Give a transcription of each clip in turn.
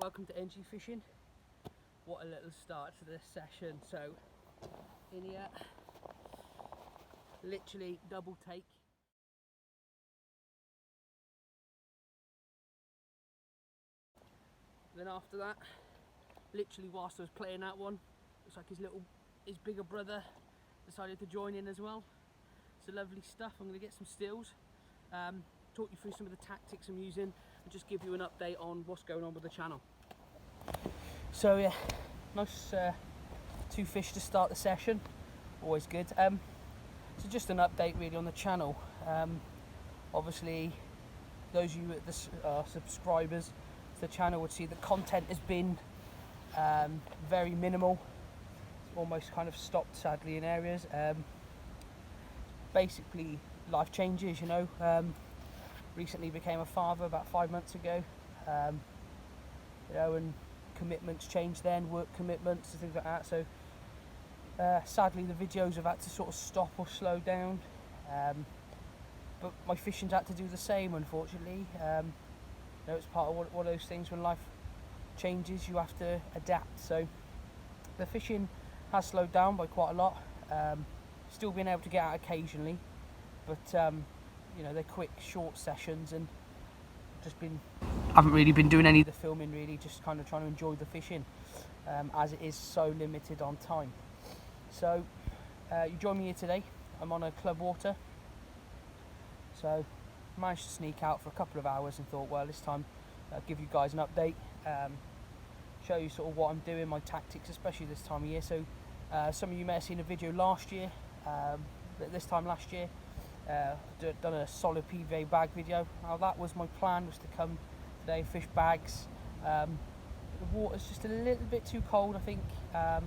welcome to NG Fishing. What a little start to this session. So in here, literally double take. Then after that, literally whilst I was playing that one, looks like his bigger brother decided to join in as well. It's lovely stuff. I'm going to get some stills, talk you through some of the tactics I'm using, and just give you an update on what's going on with the channel. So yeah, nice 2 fish to start the session, always good. So just an update really on the channel. Obviously those of you that are subscribers to the channel would see the content has been very minimal. It's almost kind of stopped sadly in areas. Basically life changes, you know. Recently became a father about 5 months ago, you know, and commitments changed then, work commitments and things like that. So sadly the videos have had to sort of stop or slow down, but my fishing's had to do the same, unfortunately. You know, it's part of one of those things when life changes, you have to adapt. So the fishing has slowed down by quite a lot. Still being able to get out occasionally, but you know, they're quick, short sessions, and haven't really been doing any of the filming really, just kind of trying to enjoy the fishing, as it is so limited on time. So you join me here today. I'm on a club water, so managed to sneak out for a couple of hours and thought, well, this time I'll give you guys an update, show you sort of what I'm doing, my tactics, especially this time of year. So some of you may have seen a video last year, this time last year, done a solid PVA bag video. Now that was my plan, was to come today, fish bags. The water's just a little bit too cold, I think. A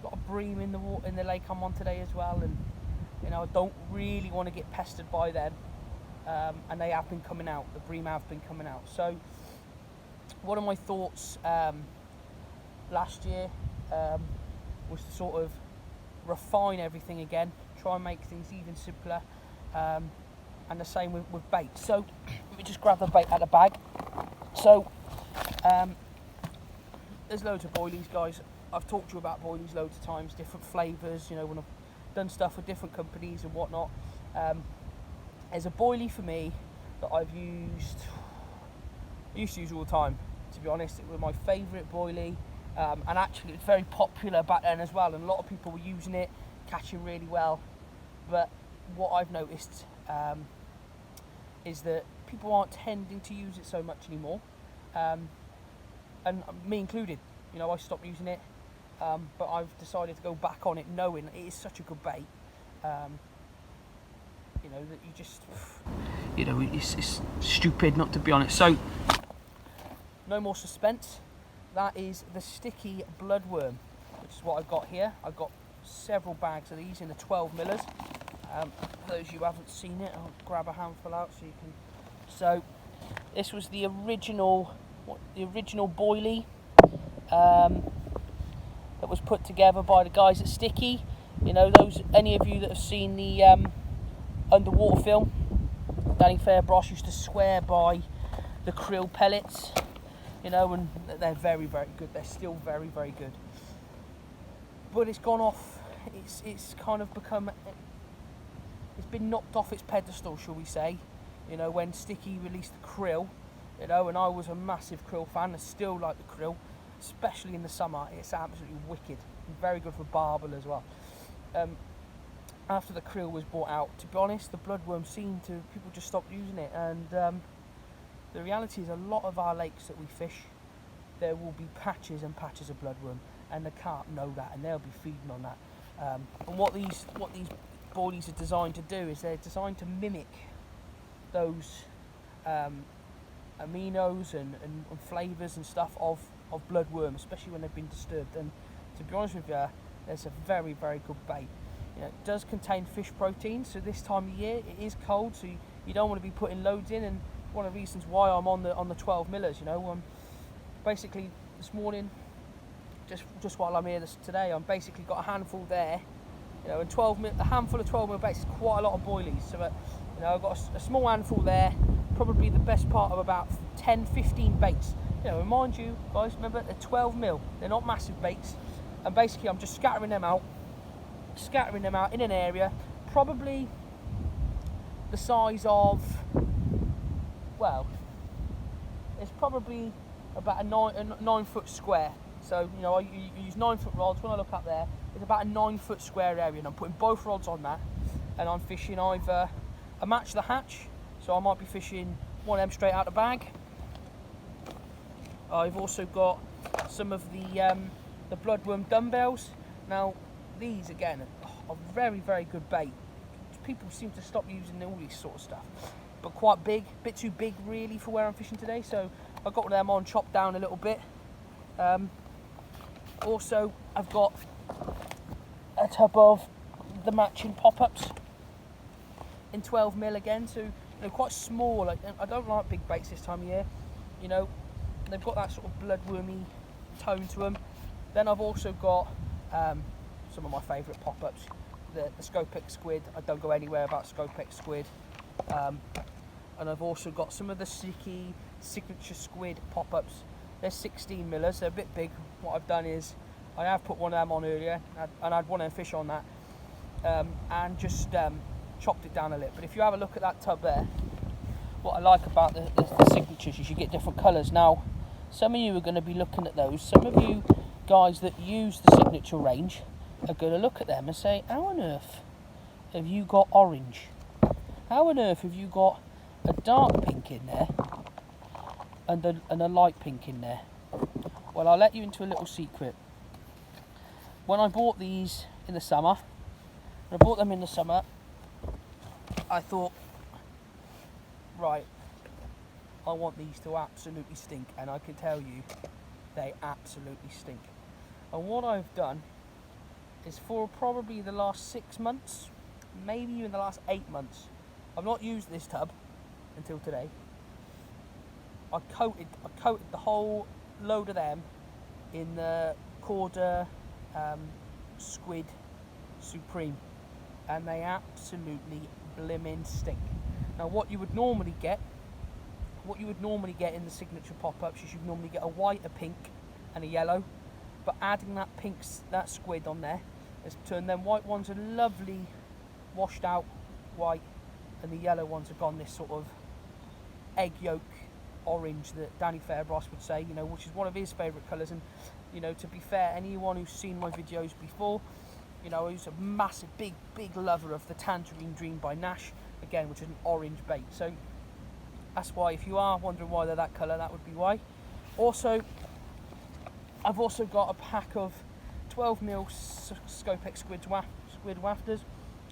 lot of bream in the water, in the lake I'm on today as well, and you know, I don't really want to get pestered by them. And they have been coming out, the bream have been coming out. So one of my thoughts last year was to sort of refine everything again, try and make things even simpler, and the same with bait. So let me just grab the bait out of the bag. So there's loads of boilies, guys. I've talked to you about boilies loads of times, different flavours, you know, when I've done stuff with different companies and whatnot. There's a boilie for me that I used to use all the time, to be honest. It was my favourite boilie, and actually it was very popular back then as well, and a lot of people were using it, catching really well. But what I've noticed is that people aren't tending to use it so much anymore, and me included. You know, I stopped using it, but I've decided to go back on it, knowing it is such a good bait. You know, that you just, you know, it's stupid not to be honest. So no more suspense. That is the Sticky Bloodworm, which is what I've got here. I've got several bags of these in the 12 millers. For those of you who haven't seen it, I'll grab a handful out so you can. So this was the original boilie that was put together by the guys at Sticky. You know, any of you that have seen the underwater film, Danny Fairbrosh used to swear by the krill pellets, you know, and they're very, very good. They're still very, very good. But it's gone off. It's kind of become, it's been knocked off its pedestal, shall we say. You know, when Sticky released the krill, you know, and I was a massive krill fan. I still like the krill, especially in the summer. It's absolutely wicked. Very good for barbel as well. After the krill was brought out, to be honest, the bloodworm people just stopped using it, and the reality is a lot of our lakes that we fish, there will be patches and patches of bloodworm, and the carp know that, and they'll be feeding on that. And what these boilies are designed to do is they're designed to mimic those aminos and flavours and stuff of bloodworm, especially when they've been disturbed. And to be honest with you, there's a very, very good bait. You know, it does contain fish protein, so this time of year it is cold, so you don't want to be putting loads in. And one of the reasons why I'm on the 12 millers, you know, basically this morning, just while I'm here today, I'm basically got a handful there, you know, and a handful of 12 mil baits is quite a lot of boilies. So, you know, I've got a small handful there, probably the best part of about 10-15 baits You know, remind you guys, remember they're 12 mil. They're not massive baits, and basically I'm just scattering them out in an area, probably the size of, well, it's probably about a 9 foot square. So, you know, I use 9 foot rods. When I look up there, it's about a 9 foot square area, and I'm putting both rods on that, and I'm fishing either a match the hatch, so I might be fishing one of them straight out the bag. I've also got some of the bloodworm dumbbells. Now, these again are very, very good bait. People seem to stop using all this sort of stuff, but quite big, a bit too big really for where I'm fishing today. So I got one of them on, chopped down a little bit. Also, I've got a tub of the matching pop-ups in 12 mil again, so you know, quite small. I don't like big baits this time of year. You know, they've got that sort of bloodwormy tone to them. Then I've also got some of my favourite pop-ups, the Scopex squid. I don't go anywhere without Scopex squid. And I've also got some of the sticky signature squid pop-ups. They're 16 millers, they're a bit big. What I've done is I have put one of them on earlier, and I had one of them fish on that, and just chopped it down a little. But if you have a look at that tub there, what I like about the signatures is you get different colours. Now, some of you are going to be looking at those. Some of you guys that use the signature range are going to look at them and say, how on earth have you got orange? How on earth have you got a dark pink in there and a light pink in there? Well, I'll let you into a little secret. When I bought these in the summer, I thought, right, I want these to absolutely stink, and I can tell you they absolutely stink. And what I've done is, for probably the last 6 months, maybe even the last 8 months, I've not used this tub until today. I coated the whole load of them in the Korda Squid Supreme, and they absolutely blimmin' stink. Now, what you would normally get in the signature pop-ups is you'd normally get a white, a pink, and a yellow. But adding that squid on there has turned them white ones a lovely washed out white, and the yellow ones have gone this sort of egg yolk orange that Danny Fairbrass would say, you know, which is one of his favourite colours. And you know, to be fair, anyone who's seen my videos before, you know, who's a massive, big lover of the Tangerine Dream by Nash, again, which is an orange bait. So that's why, if you are wondering why they're that colour, that would be why. Also, I've also got a pack of 12 mil Scopex squid wafters.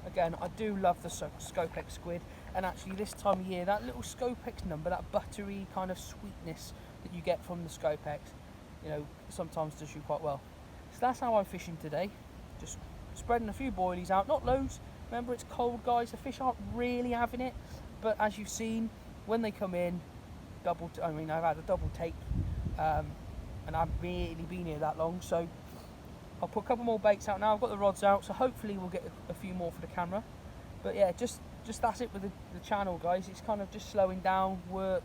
Again, I do love the Scopex squid, and actually this time of year, that little Scopex number, that buttery kind of sweetness that you get from the Scopex, you know, sometimes does you quite well. So that's how I'm fishing today, just spreading a few boilies out, not loads. Remember, it's cold, guys, the fish aren't really having it, but as you've seen, when they come in, I've had a double take, and I've really been here that long, so I'll put a couple more baits out now. I've got the rods out, so hopefully we'll get a few more for the camera. But yeah, just that's it with the channel, guys. It's kind of just slowing down, work,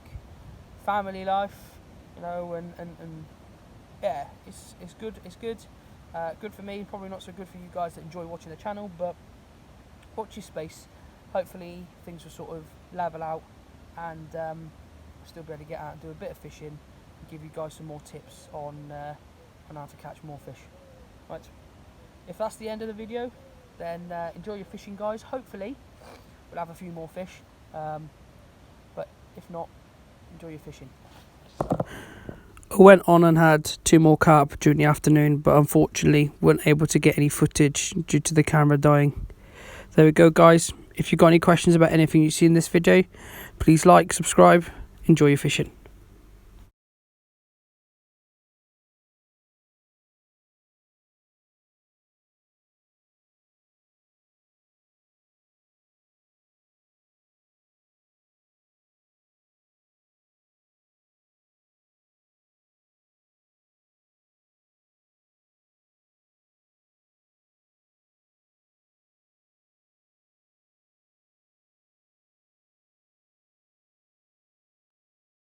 family life, you know, and yeah, it's good. It's good. Good for me, probably not so good for you guys that enjoy watching the channel, but watch your space. Hopefully things will sort of level out, and still be able to get out and do a bit of fishing and give you guys some more tips on how to catch more fish. Right, if that's the end of the video, then enjoy your fishing, guys. Hopefully we'll have a few more fish, but if not, enjoy your fishing. I went on and had 2 more carp during the afternoon, but unfortunately weren't able to get any footage due to the camera dying. There we go, guys. If you've got any questions about anything you see in this video, please like, subscribe, enjoy your fishing.